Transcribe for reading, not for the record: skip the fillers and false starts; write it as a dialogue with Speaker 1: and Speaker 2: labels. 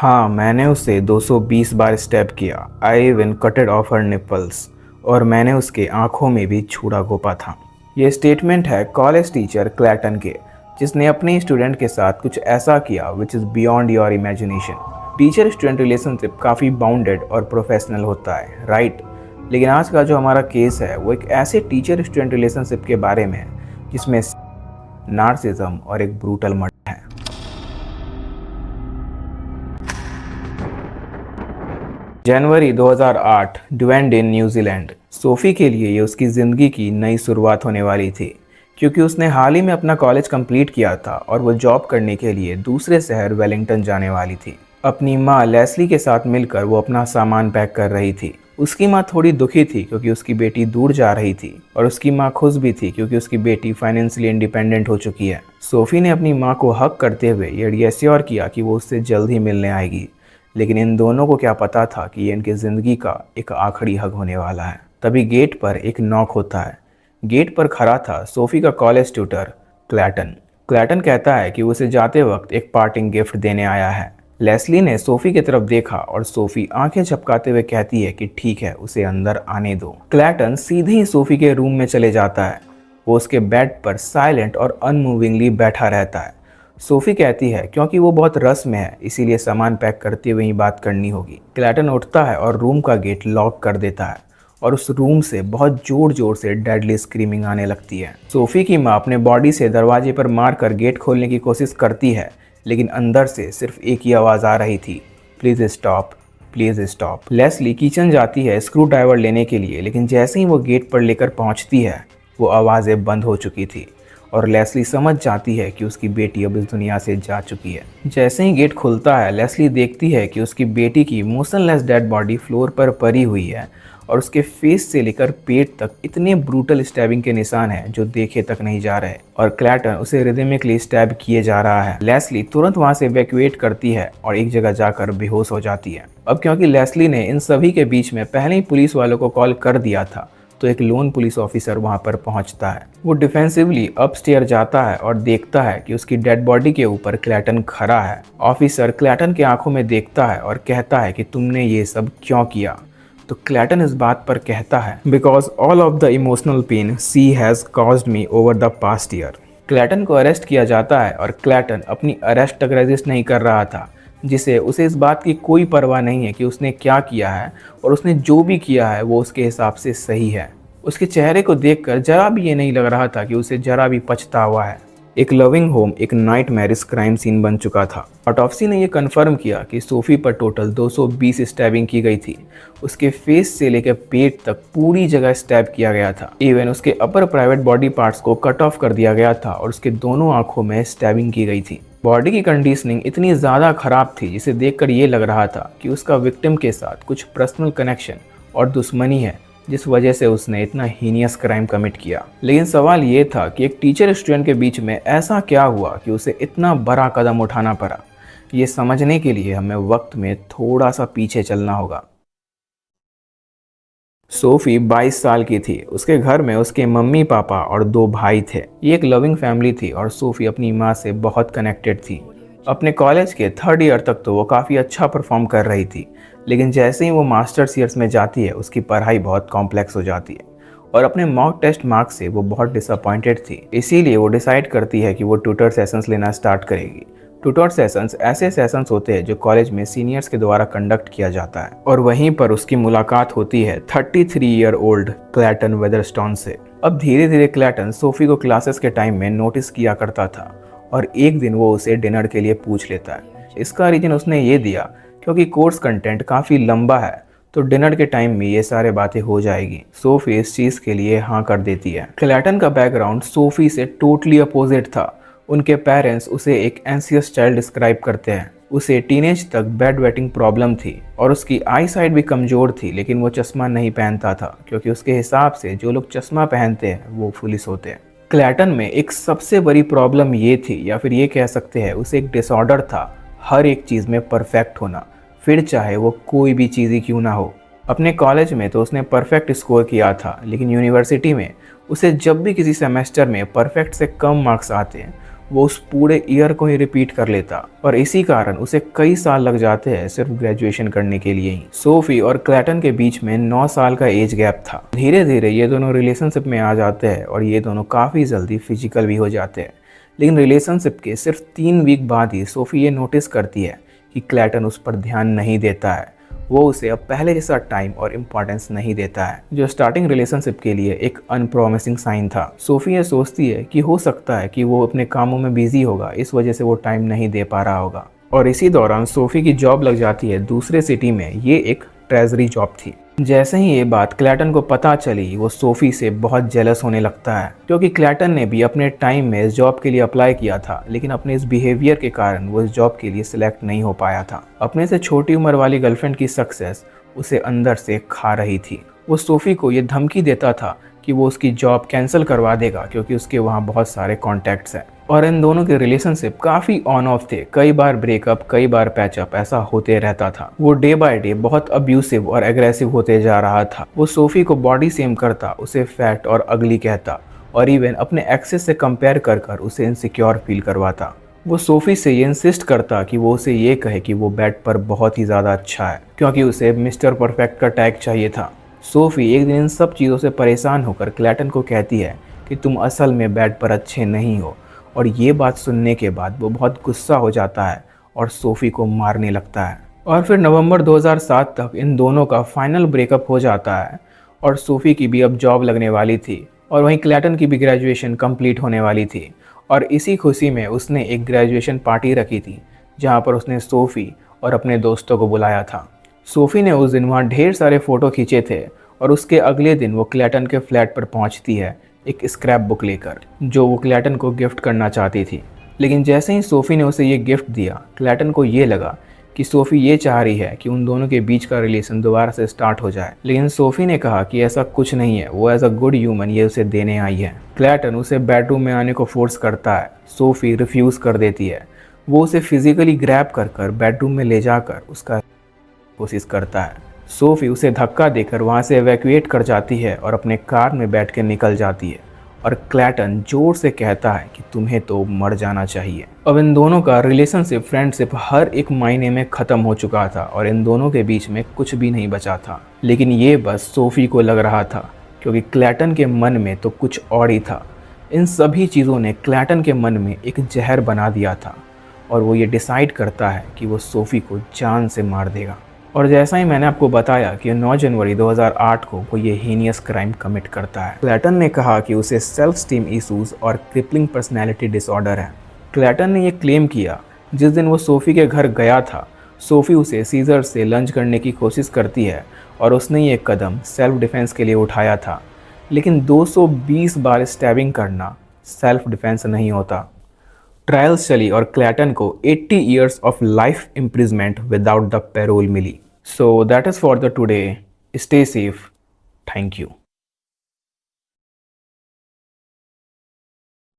Speaker 1: हाँ, मैंने उसे 220 बार स्टैब किया। I even कटेड of her nipples. और मैंने उसके आंखों में भी छुरा घोंपा था। ये स्टेटमेंट है कॉलेज टीचर क्लैटन के, जिसने अपने स्टूडेंट के साथ कुछ ऐसा किया which is beyond your imagination. Teacher student relationship काफ़ी बाउंडेड और प्रोफेशनल होता है, राइट? लेकिन आज का जो हमारा केस है वो एक ऐसे टीचर स्टूडेंट रिलेशनशिप के बारे में है जिसमें नार्सिज्म और एक ब्रूटल मर्डर है। जनवरी 2008, डुवेंडिन, न्यूजीलैंड। सोफ़ी के लिए ये उसकी ज़िंदगी की नई शुरुआत होने वाली थी, क्योंकि उसने हाल ही में अपना कॉलेज कंप्लीट किया था और वो जॉब करने के लिए दूसरे शहर वेलिंगटन जाने वाली थी। अपनी माँ लेस्ली के साथ मिलकर वो अपना सामान पैक कर रही थी। उसकी माँ थोड़ी दुखी थी क्योंकि उसकी बेटी दूर जा रही थी, और उसकी माँ खुश भी थी क्योंकि उसकी बेटी फाइनेंशियली इंडिपेंडेंट हो चुकी है। सोफ़ी ने अपनी माँ को हक करते हुए ये रिएश्योर किया कि वो उससे जल्द ही मिलने आएगी, लेकिन इन दोनों को क्या पता था कि ये इनकी ज़िंदगी का एक आखिरी हग होने वाला है। तभी गेट पर एक नॉक होता है। गेट पर खड़ा था सोफ़ी का कॉलेज ट्यूटर क्लैटन। क्लैटन कहता है कि उसे जाते वक्त एक पार्टिंग गिफ्ट देने आया है। लेस्ली ने सोफ़ी की तरफ देखा और सोफ़ी आंखें झपकाते हुए कहती है कि ठीक है, उसे अंदर आने दो। क्लैटन सीधे ही सोफ़ी के रूम में चले जाता है। वो उसके बेड पर साइलेंट और अनमूविंगली बैठा रहता है। सोफ़ी कहती है क्योंकि वो बहुत रस में है, इसीलिए सामान पैक करते हुए ही बात करनी होगी। क्लैटन उठता है और रूम का गेट लॉक कर देता है, और उस रूम से बहुत जोर जोर से डेडली स्क्रीमिंग आने लगती है। सोफ़ी की माँ अपने बॉडी से दरवाजे पर मारकर गेट खोलने की कोशिश करती है, लेकिन अंदर से सिर्फ एक ही आवाज़ आ रही थी, please stop, please stop. Leslie kitchen जाती है स्क्रू ड्राइवर लेने के लिए, लेकिन जैसे ही वो गेट पर लेकर पहुंचती है वो आवाज़ें बंद हो चुकी थी, और लेस्ली समझ जाती है कि उसकी बेटी अब इस दुनिया से जा चुकी है। जैसे ही गेट खुलता है, लेस्ली देखती है कि उसकी बेटी की मोशनलेस डेड बॉडी फ्लोर पर पड़ी हुई है, और उसके फेस से लेकर पेट तक इतने ब्रूटल स्टैबिंग के निशान हैं जो देखे तक नहीं जा रहे, और क्लैटन उसे रिदमिकली स्टैब किए जा रहा है। लेस्ली तुरंत वहां से इवैक्यूएट करती है और एक जगह जाकर बेहोश हो जाती है। अब क्योंकि लेस्ली ने इन सभी के बीच में पहले ही पुलिस वालों को कॉल कर दिया था, तो एक लोन पुलिस ऑफिसर वहां पर पहुंचता है। वो डिफेंसिवली अपस्टेयर जाता है और देखता है कि उसकी डेड बॉडी के ऊपर क्लैटन खड़ा है। ऑफिसर क्लैटन के आंखों में देखता है और कहता है कि तुमने ये सब क्यों किया? तो क्लैटन इस बात पर कहता है, because all of the emotional pain she has caused me over the past year. Clayton को अरेस्ट किया जाता है, और क्लैटन अपनी अरेस्ट तक रजिस्ट नहीं कर रहा था, जिसे उसे इस बात की कोई परवाह नहीं है कि उसने क्या किया है, और उसने जो भी किया है वो उसके हिसाब से सही है। उसके चेहरे को देखकर जरा भी ये नहीं लग रहा था कि उसे जरा भी पछतावा है। एक लविंग होम एक नाइटमेरिश क्राइम सीन बन चुका था। ऑटोप्सी ने यह कंफर्म किया कि सोफ़ी पर टोटल 220 स्टैबिंग की गई थी। उसके फेस से लेकर पेट तक पूरी जगह स्टैब किया गया था। इवन उसके अपर प्राइवेट बॉडी पार्ट्स को कट ऑफ कर दिया गया था, और उसके दोनों आंखों में स्टैबिंग की गई थी। बॉडी की कंडीशनिंग इतनी ज़्यादा खराब थी जिसे देखकर ये लग रहा था कि उसका विक्टिम के साथ कुछ पर्सनल कनेक्शन और दुश्मनी है, जिस वजह से उसने इतना हीनियस क्राइम कमिट किया। लेकिन सवाल ये था कि एक टीचर स्टूडेंट के बीच में ऐसा क्या हुआ कि उसे इतना बड़ा कदम उठाना पड़ा। ये समझने के लिए हमें वक्त में थोड़ा सा पीछे चलना होगा। सोफ़ी 22 साल की थी। उसके घर में उसके मम्मी पापा और 2 भाई थे। ये एक लविंग फैमिली थी, और सोफ़ी अपनी माँ से बहुत कनेक्टेड थी। अपने कॉलेज के 3rd ईयर तक तो वो काफ़ी अच्छा परफॉर्म कर रही थी, लेकिन जैसे ही वो मास्टर्स ईयर्स में जाती है उसकी पढ़ाई बहुत कॉम्प्लेक्स हो जाती है, और अपने मॉक टेस्ट मार्क्स से वो बहुत डिसअपॉइंटेड थी। इसीलिए वो डिसाइड करती है कि वो ट्यूटर सेशंस लेना स्टार्ट करेगी। ट्यूटर सेशंस ऐसे सेशंस होते हैं जो कॉलेज में सीनियर्स के द्वारा कंडक्ट किया जाता है, और वहीं पर उसकी मुलाकात होती है 33 ईयर ओल्ड क्लैटन वेदरस्टोन से। अब धीरे धीरे क्लैटन सोफ़ी को क्लासेस के टाइम में नोटिस किया करता था, और एक दिन वो उसे डिनर के लिए पूछ लेता है। इसका रीजन उसने ये दिया क्योंकि कोर्स कंटेंट काफ़ी लंबा है, तो डिनर के टाइम में ये सारे बातें हो जाएगी। सोफ़ी इस चीज़ के लिए हाँ कर देती है। क्लैटन का बैकग्राउंड सोफ़ी से टोटली अपोजिट था। उनके पेरेंट्स उसे एक एंशियस चाइल्ड डिस्क्राइब करते हैं। उसे टीनेज तक बेड वेटिंग प्रॉब्लम थी, और उसकी आई साइट भी कमज़ोर थी, लेकिन वो चश्मा नहीं पहनता था क्योंकि उसके हिसाब से जो लोग चश्मा पहनते हैं वो पुलिस होते हैं। क्लैटन में एक सबसे बड़ी प्रॉब्लम ये थी, या फिर ये कह सकते हैं उसे एक डिसऑर्डर था, हर एक चीज़ में परफेक्ट होना, फिर चाहे वो कोई भी चीज़ ही क्यों ना हो। अपने कॉलेज में तो उसने परफेक्ट स्कोर किया था, लेकिन यूनिवर्सिटी में उसे जब भी किसी सेमेस्टर में परफेक्ट से कम मार्क्स आते हैं वो उस पूरे ईयर को ही रिपीट कर लेता और इसी कारण उसे कई साल लग जाते हैं सिर्फ ग्रेजुएशन करने के लिए ही। सोफी और क्लैटन के बीच में 9 साल का एज गैप था। धीरे धीरे ये दोनों रिलेशनशिप में आ जाते हैं और ये दोनों काफ़ी जल्दी फिजिकल भी हो जाते हैं। लेकिन रिलेशनशिप के सिर्फ 3 वीक बाद ही सोफी ये नोटिस करती है कि क्लैटन उस पर ध्यान नहीं देता है। वो उसे अब पहले जैसा टाइम और इम्पोर्टेंस नहीं देता है, जो स्टार्टिंग रिलेशनशिप के लिए एक अनप्रॉमिसिंग साइन था। सोफी ये सोचती है कि हो सकता है कि वो अपने कामों में बिजी होगा, इस वजह से वो टाइम नहीं दे पा रहा होगा। और इसी दौरान सोफी की जॉब लग जाती है दूसरे सिटी में। ये एक ट्रेजरी जॉब थी। जैसे ही ये बात क्लैटन को पता चली, वो सोफी से बहुत जेलस होने लगता है, क्योंकि क्लैटन ने भी अपने टाइम में इस जॉब के लिए अप्लाई किया था, लेकिन अपने इस बिहेवियर के कारण वो इस जॉब के लिए सिलेक्ट नहीं हो पाया था। अपने से छोटी उम्र वाली गर्लफ्रेंड की सक्सेस उसे अंदर से खा रही थी। वो सोफी को ये धमकी देता था कि वो उसकी जॉब कैंसिल करवा देगा, क्योंकि उसके वहाँ बहुत सारे कॉन्टैक्ट्स हैं। और इन दोनों के रिलेशनशिप काफ़ी ऑन ऑफ थे। कई बार ब्रेकअप, कई बार पैचअप, ऐसा होते रहता था। वो डे बाय डे बहुत अब्यूसिव और एग्रेसिव होते जा रहा था। वो सोफी को बॉडी सेम करता, उसे फैट और अगली कहता और इवन अपने एक्सेस से कंपेयर कर कर उसे इनसिक्योर फील करवाता। वो सोफी से ये इंसिस्ट करता कि वो उसे ये कहे कि वो बेड पर बहुत ही ज़्यादा अच्छा है, क्योंकि उसे मिस्टर परफेक्ट का टैग चाहिए था। सोफी एक दिन इन सब चीज़ों से परेशान होकर क्लैटन को कहती है कि तुम असल में बेड पर अच्छे नहीं हो। और ये बात सुनने के बाद वो बहुत गुस्सा हो जाता है और सोफी को मारने लगता है। और फिर नवंबर 2007 तक इन दोनों का फाइनल ब्रेकअप हो जाता है और सोफी की भी अब जॉब लगने वाली थी और वहीं क्लैटन की भी ग्रेजुएशन कंप्लीट होने वाली थी। और इसी खुशी में उसने एक ग्रेजुएशन पार्टी रखी थी, जहाँ पर उसने सोफी और अपने दोस्तों को बुलाया था। सोफी ने उस दिन वहाँ ढेर सारे फ़ोटो खींचे थे और उसके अगले दिन वो क्लैटन के फ्लैट पर पहुँचती है एक स्क्रैप बुक लेकर, जो वो क्लैटन को गिफ्ट करना चाहती थी। लेकिन जैसे ही सोफ़ी ने उसे ये गिफ्ट दिया, क्लैटन को ये लगा कि सोफ़ी ये चाह रही है कि उन दोनों के बीच का रिलेशन दोबारा से स्टार्ट हो जाए। लेकिन सोफ़ी ने कहा कि ऐसा कुछ नहीं है, वो एज अ गुड ह्यूमन ये उसे देने आई है। क्लैटन उसे बेडरूम में आने को फोर्स करता है। सोफ़ी रिफ्यूज़ कर देती है। वो उसे फिजिकली ग्रैब कर कर बेडरूम में ले जाकर उसका कोशिश करता है। सोफी उसे धक्का देकर वहां से एवैक्यूएट कर जाती है और अपने कार में बैठ कर निकल जाती है। और क्लैटन जोर से कहता है कि तुम्हें तो मर जाना चाहिए। अब इन दोनों का रिलेशनशिप, फ्रेंडशिप हर एक महीने में ख़त्म हो चुका था और इन दोनों के बीच में कुछ भी नहीं बचा था। लेकिन ये बस सोफी को लग रहा था, क्योंकि क्लैटन के मन में तो कुछ और ही था। इन सभी चीज़ों ने क्लैटन के मन में एक जहर बना दिया था और वो ये डिसाइड करता है कि वो सोफी को जान से मार देगा। और जैसा ही मैंने आपको बताया कि 9 जनवरी 2008 को वो ये हीनियस क्राइम कमिट करता है। क्लैटन ने कहा कि उसे सेल्फ स्टीम इशूज़ और क्रिपलिंग पर्सनैलिटी डिसऑर्डर है। क्लैटन ने ये क्लेम किया जिस दिन वो सोफ़ी के घर गया था। सोफ़ी उसे सीजर से लंच करने की कोशिश करती है और उसने ये कदम सेल्फ डिफेंस के लिए उठाया था। लेकिन 220 बार स्टैबिंग करना सेल्फ डिफेंस नहीं होता। ट्रायल्स चली और क्लैटन को 80 years of life imprisonment without the parole मिली। So that is for the today. Stay safe. Thank you.